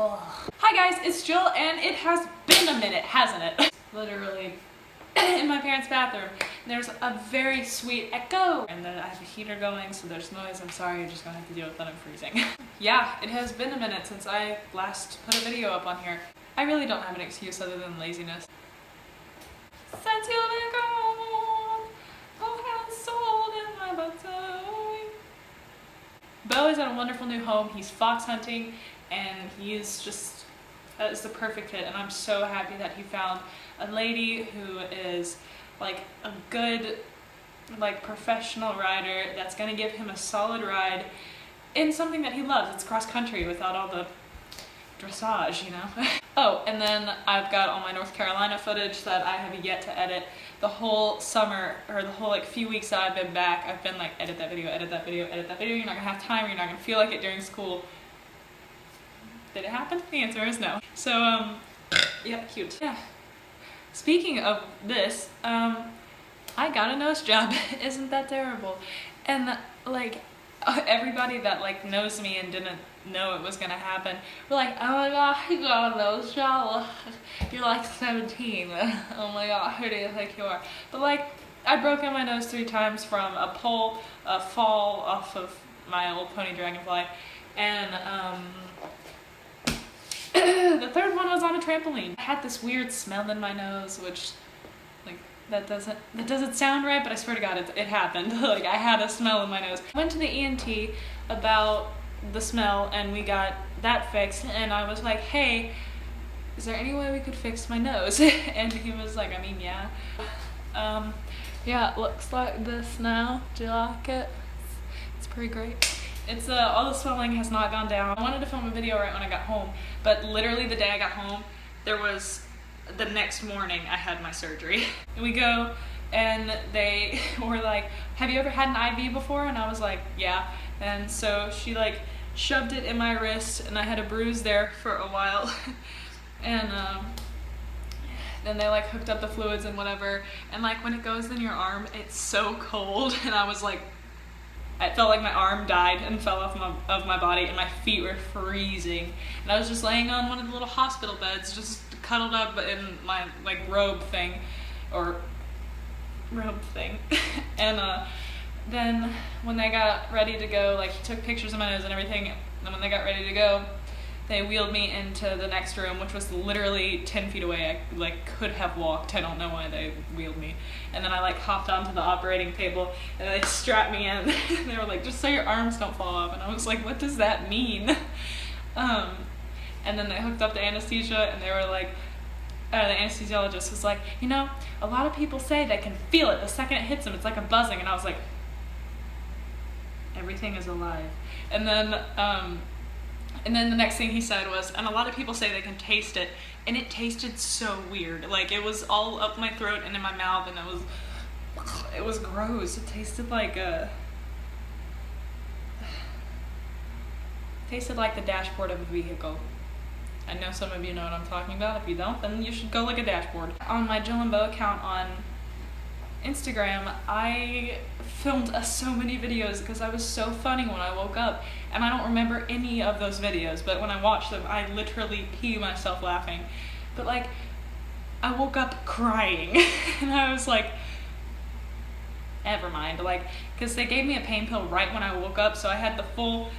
Oh. Hi guys, it's Jill, and it has been a minute, hasn't it? Literally in my parents' bathroom. There's a very sweet echo, and then I have a heater going, so there's noise. I'm sorry, you're just gonna have to deal with that. I'm freezing. Yeah, it has been a minute since I last put a video up on here. I really don't have an excuse other than laziness. Since you've been gone, oh, and soul in my button. Bo is at a wonderful new home. He's fox hunting, and he is just the perfect fit, and I'm so happy that he found a lady who is like a good, like, professional rider that's gonna give him a solid ride in something that he loves. It's cross country without all the dressage, you know? Oh, and then I've got all my North Carolina footage that I have yet to edit. The whole summer, or the whole like few weeks that I've been back, I've been like, edit that video, edit that video, edit that video. You're not gonna have time, or you're not gonna feel like it during school. Did it happen? The answer is no. So, yeah, cute. Yeah. Speaking of this, I got a nose job. Isn't that terrible? And like, everybody that like knows me and didn't know it was gonna happen were like, oh my god, you got a nose job. You're like 17. Oh my god, who do you think you are? But like, I'd broken my nose 3 times from a pole, a fall off of my old pony dragonfly, and the third one was on a trampoline. I had this weird smell in my nose, which, like, that doesn't sound right, but I swear to God, it happened. Like, I had a smell in my nose. I went to the ENT about the smell, and we got that fixed, and I was like, hey, is there any way we could fix my nose? And he was like, I mean, yeah. Yeah, it looks like this now. Do you like it? It's pretty great. It's all the swelling has not gone down. I wanted to film a video right when I got home, but literally the day I got home, the next morning I had my surgery. And we go, and they were like, have you ever had an IV before? And I was like, yeah. And so she like shoved it in my wrist, and I had a bruise there for a while. And then they like hooked up the fluids and whatever, and like when it goes in your arm, it's so cold, and I was like, I felt like my arm died and fell off of my body, and my feet were freezing. And I was just laying on one of the little hospital beds, just cuddled up in my like robe thing. And then when they got ready to go, like, he took pictures of my nose and everything, and when they got ready to go, they wheeled me into the next room, which was literally 10 feet away. I like could have walked. I don't know why they wheeled me. And then I like hopped onto the operating table, and they strapped me in. They were like, just so your arms don't fall off. And I was like, what does that mean? And then they hooked up the anesthesia, and they were like, the anesthesiologist was like, you know, a lot of people say they can feel it the second it hits them. It's like a buzzing. And I was like, everything is alive. And then the next thing he said was, and a lot of people say they can taste it, and it tasted so weird. Like, it was all up my throat and in my mouth, and it was gross. It tasted like the dashboard of a vehicle. I know some of you know what I'm talking about. If you don't, then you should go look at dashboard. On my Jill and Bo account on Instagram, I filmed so many videos because I was so funny when I woke up, and I don't remember any of those videos, but when I watched them, I literally pee myself laughing. But like, I woke up crying, and I was like, never mind, like, because they gave me a pain pill right when I woke up, so I had the full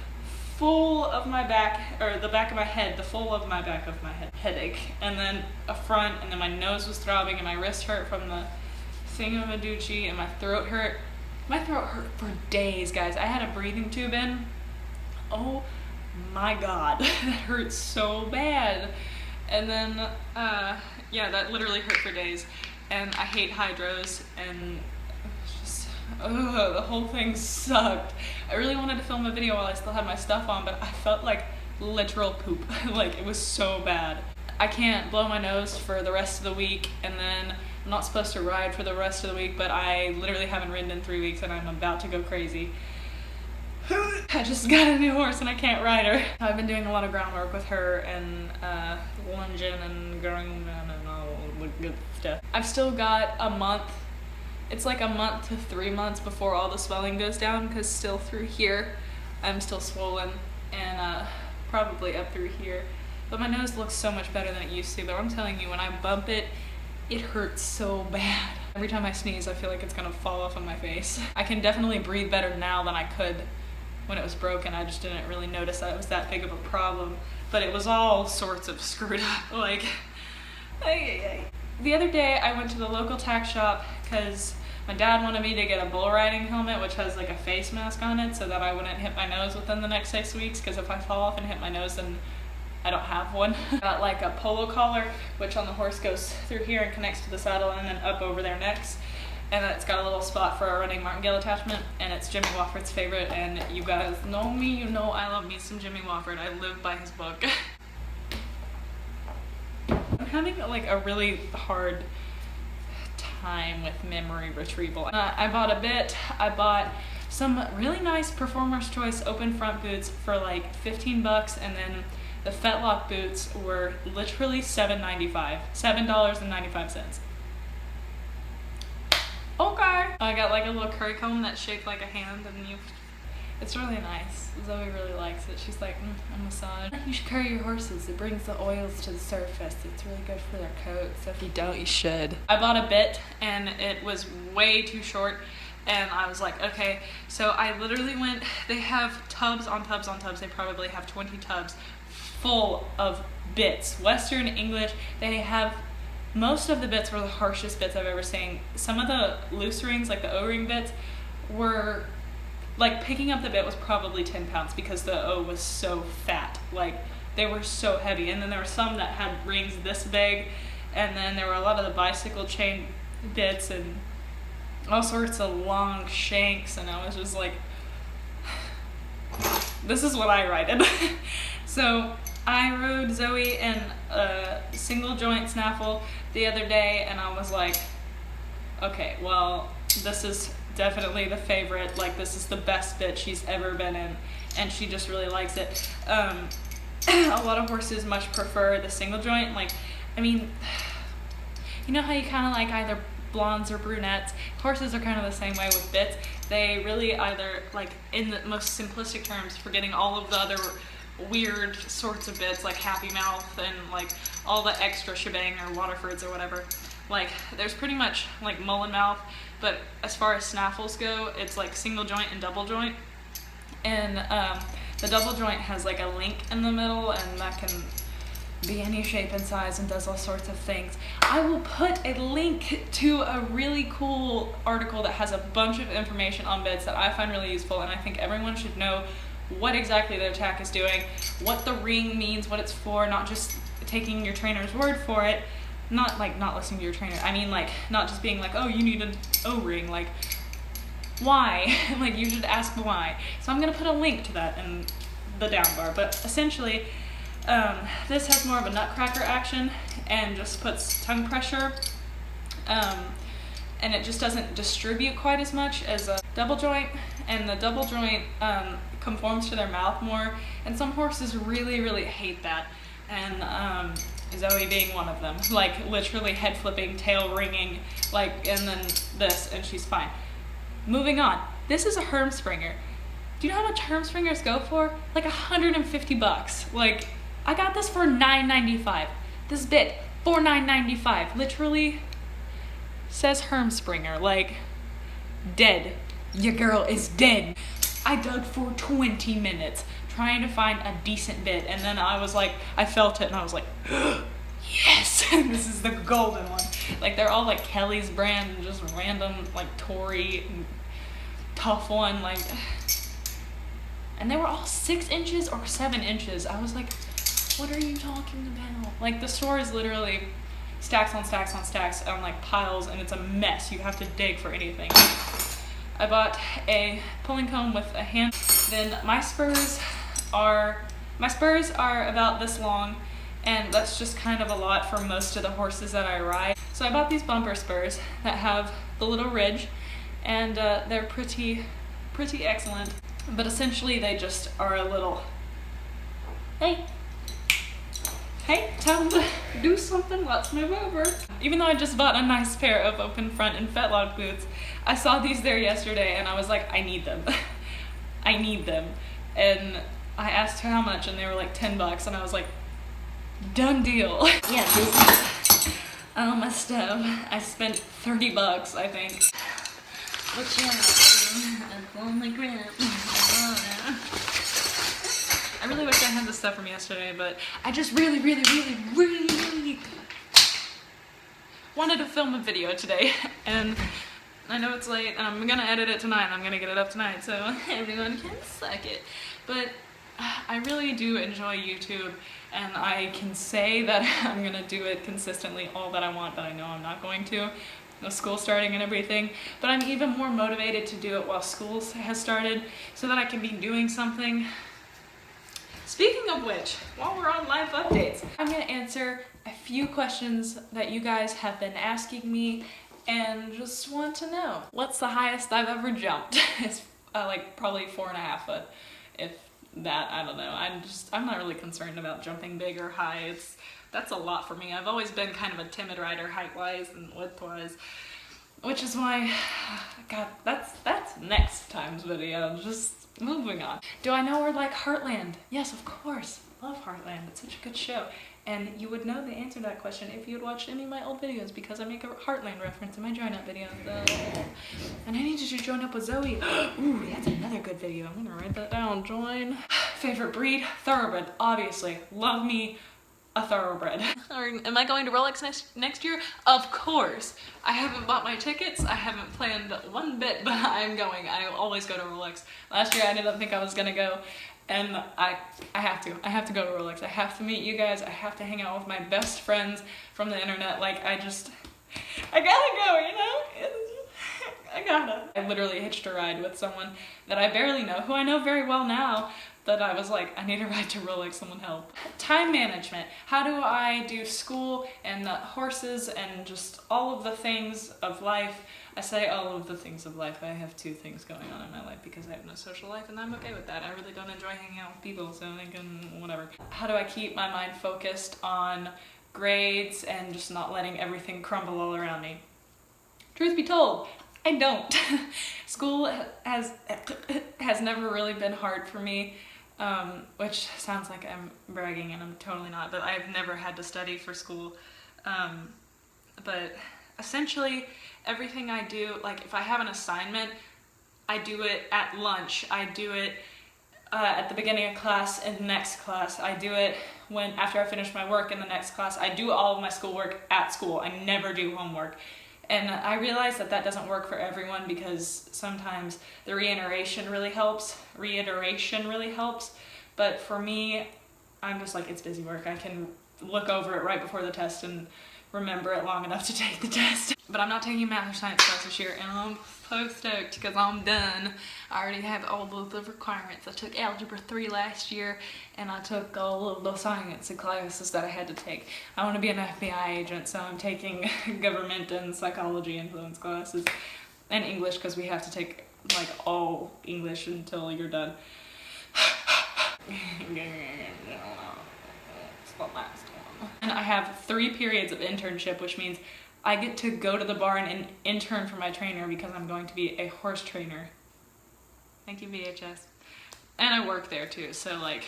of my back, or the back of my head, the full of my back of my head headache, and then a front, and then my nose was throbbing, and my wrist hurt from the thingamajiggy, and my throat hurt. My throat hurt for days, guys. I had a breathing tube in. Oh my god, that hurt so bad. And then, yeah, that literally hurt for days. And I hate hydros, and just, the whole thing sucked. I really wanted to film a video while I still had my stuff on, but I felt like literal poop. Like, it was so bad. I can't blow my nose for the rest of the week, and then I'm not supposed to ride for the rest of the week, but I literally haven't ridden in 3 weeks, and I'm about to go crazy. I just got a new horse and I can't ride her. I've been doing a lot of groundwork with her, and lunging and grooming and all the good stuff. I've still got a month. It's like a month to 3 months before all the swelling goes down, because still through here I'm still swollen, and probably up through here. but my nose looks so much better than it used to. But I'm telling you, when I bump it, it hurts so bad. Every time I sneeze, I feel like it's gonna fall off on my face. I can definitely breathe better now than I could when it was broken. I just didn't really notice that it was that big of a problem. But it was all sorts of screwed up, like, The other day, I went to the local tack shop because my dad wanted me to get a bull riding helmet, which has like a face mask on it, so that I wouldn't hit my nose within the next 6 weeks, because if I fall off and hit my nose, then I don't have one. Got like a polo collar, which on the horse goes through here and connects to the saddle and then up over their necks. And it's got a little spot for a running martingale attachment, and it's Jimmy Wofford's favorite, and you guys know me, you know I love me some Jimmy Wofford. I live by his book. I'm having like a really hard time with memory retrieval. I bought a bit. I bought some really nice Performer's Choice open front boots for like 15 bucks, and then the Fetlock boots were literally $7.95. $7.95. Okay. I got like a little curry comb that's shaped like a hand, and it's really nice. Zoe really likes it. She's like, a massage. You should curry your horses. It brings the oils to the surface. It's really good for their coats. So if you don't, you should. I bought a bit, and it was way too short. And I was like, okay. So I literally went, they have tubs on tubs on tubs. They probably have 20 tubs full of bits. Western, English. They have, most of the bits were the harshest bits I've ever seen. Some of the loose rings, like the O-ring bits, were, like, picking up the bit was probably 10 pounds because the O was so fat. Like, they were so heavy. And then there were some that had rings this big, and then there were a lot of the bicycle chain bits and all sorts of long shanks, and I was just like, this is what I righted. So I rode Zoe in a single joint snaffle the other day, and I was like, okay, well, this is definitely the favorite. Like, this is the best bit she's ever been in, and she just really likes it. A lot of horses much prefer the single joint. Like, I mean, you know how you kind of like either blondes or brunettes? Horses are kind of the same way with bits. They really either, like, in the most simplistic terms, forgetting all of the other weird sorts of bits like Happy Mouth and like all the extra shebang or Waterfords or whatever. Like, there's pretty much like Mullen Mouth, but as far as snaffles go, it's like single joint and double joint. And the double joint has like a link in the middle, and that can be any shape and size and does all sorts of things. I will put a link to a really cool article that has a bunch of information on bits that I find really useful, and I think everyone should know what exactly their tack is doing, what the ring means, what it's for, not just taking your trainer's word for it, not listening to your trainer. I mean, like, not just being like, oh, you need an O-ring, like, why? Like, you should ask why. So I'm gonna put a link to that in the down bar, but essentially, this has more of a nutcracker action and just puts tongue pressure, and it just doesn't distribute quite as much as a double joint, and the double joint conforms to their mouth more, and some horses really, really hate that, and Zoe being one of them. Like, literally head flipping, tail ringing, like, and then this, and she's fine. Moving on. This is a Herm Sprenger. Do you know how much Herm Springers go for? Like 150 bucks. Like, I got this for $9.95. This bit for $9.95. Literally says Herm Sprenger. Like, dead. Your girl is dead. I dug for 20 minutes trying to find a decent bit, and then I was like, I felt it and I was like, yes, this is the golden one. Like, they're all like Kelly's brand and just random like Tory tough one, like, and they were all 6 inches or 7 inches. I was like, what are you talking about? Like, the store is literally stacks on stacks on stacks on like piles, and it's a mess. You have to dig for anything. I bought a pulling comb with a hand. Then my spurs are about this long, and that's just kind of a lot for most of the horses that I ride. So I bought these bumper spurs that have the little ridge, and they're pretty excellent. But essentially they just are a little, hey, time to do something, let's move over. Even though I just bought a nice pair of open front and Fetlock boots, I saw these there yesterday and I was like, I need them. I need them. And I asked how much, and they were like 10 bucks, and I was like, Done deal. Yeah, this is on my stove. I spent $30, I think. Which, yeah, on the grip. I really wish I had this stuff from yesterday, but I just really wanted to film a video today, and I know it's late, and I'm gonna edit it tonight, and I'm gonna get it up tonight, so everyone can suck it. But I really do enjoy YouTube, and I can say that I'm gonna do it consistently all that I want, but I know I'm not going to, with school starting and everything. But I'm even more motivated to do it while school has started, so that I can be doing something. Speaking of which, while we're on live updates, I'm gonna answer a few questions that you guys have been asking me and just want to know. What's the highest I've ever jumped? It's like probably 4.5 foot, if that, I don't know. I'm not really concerned about jumping big or high. That's a lot for me. I've always been kind of a timid rider height-wise and width-wise, which is why, God, that's next time's video. Just moving on. Do I know where like Heartland? Yes, of course. Love Heartland. It's such a good show. And you would know the answer to that question if you had watched any of my old videos, because I make a Heartland reference in my join up video. And I need you to join up with Zoe. Ooh, that's another good video. I'm gonna write that down. Join. Favorite breed? Thoroughbred, obviously. Love me a thoroughbred. Or am I going to Rolex next year? Of course. I haven't bought my tickets. I haven't planned one bit, but I'm going. I always go to Rolex. Last year I didn't think I was gonna go, and I have to. I have to go to Rolex. I have to meet you guys. I have to hang out with my best friends from the internet. Like, I gotta go, you know? I gotta. I literally hitched a ride with someone that I barely know, who I know very well now, that I was like, I need a ride to Rolex, someone help. Time management. How do I do school and the horses and just all of the things of life? I say all of the things of life. I have 2 things going on in my life because I have no social life, and I'm okay with that. I really don't enjoy hanging out with people, so I can, whatever. How do I keep my mind focused on grades and just not letting everything crumble all around me? Truth be told, I don't. School has never really been hard for me. Which sounds like I'm bragging, and I'm totally not, but I've never had to study for school. But essentially everything I do, like if I have an assignment, I do it at lunch, I do it at the beginning of class in the next class, I do it after I finish my work in the next class. I do all of my schoolwork at school. I never do homework. And I realize that that doesn't work for everyone, because sometimes the reiteration really helps. But for me, I'm just like, it's busy work. I can look over it right before the test and remember it long enough to take the test. But I'm not taking math or science class this year, and I'm so stoked because I'm done. I already have all of the requirements. I took Algebra 3 last year, and I took all of the science classes that I had to take. I want to be an FBI agent, so I'm taking government and psychology influence classes, and English, because we have to take like all English until you're done. It's the last one. And I have 3 periods of internship, which means I get to go to the bar and intern for my trainer, because I'm going to be a horse trainer. Thank you, VHS. And I work there too, so like,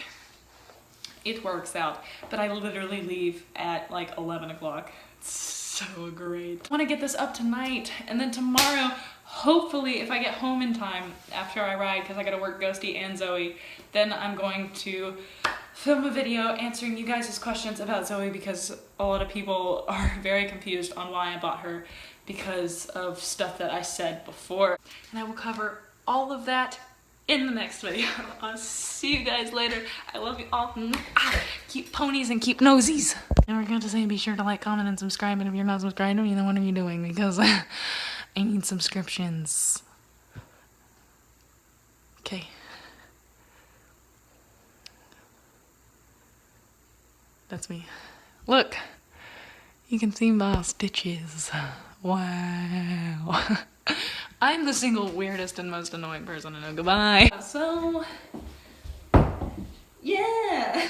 it works out. But I literally leave at like 11 o'clock. It's so great. I want to get this up tonight, and then tomorrow, hopefully, if I get home in time after I ride, because I gotta work Ghosty and Zoe, then I'm going to film a video answering you guys' questions about Zoe, because a lot of people are very confused on why I bought her because of stuff that I said before. And I will cover all of that in the next video. I'll see you guys later. I love you all. Keep ponies and keep nosies. And we're going to say be sure to like, comment, and subscribe. And if you're not subscribed, then what are you doing? Because I need subscriptions. Okay. That's me. Look, you can see my stitches. Wow. I'm the single weirdest and most annoying person I know. Goodbye. So, yeah.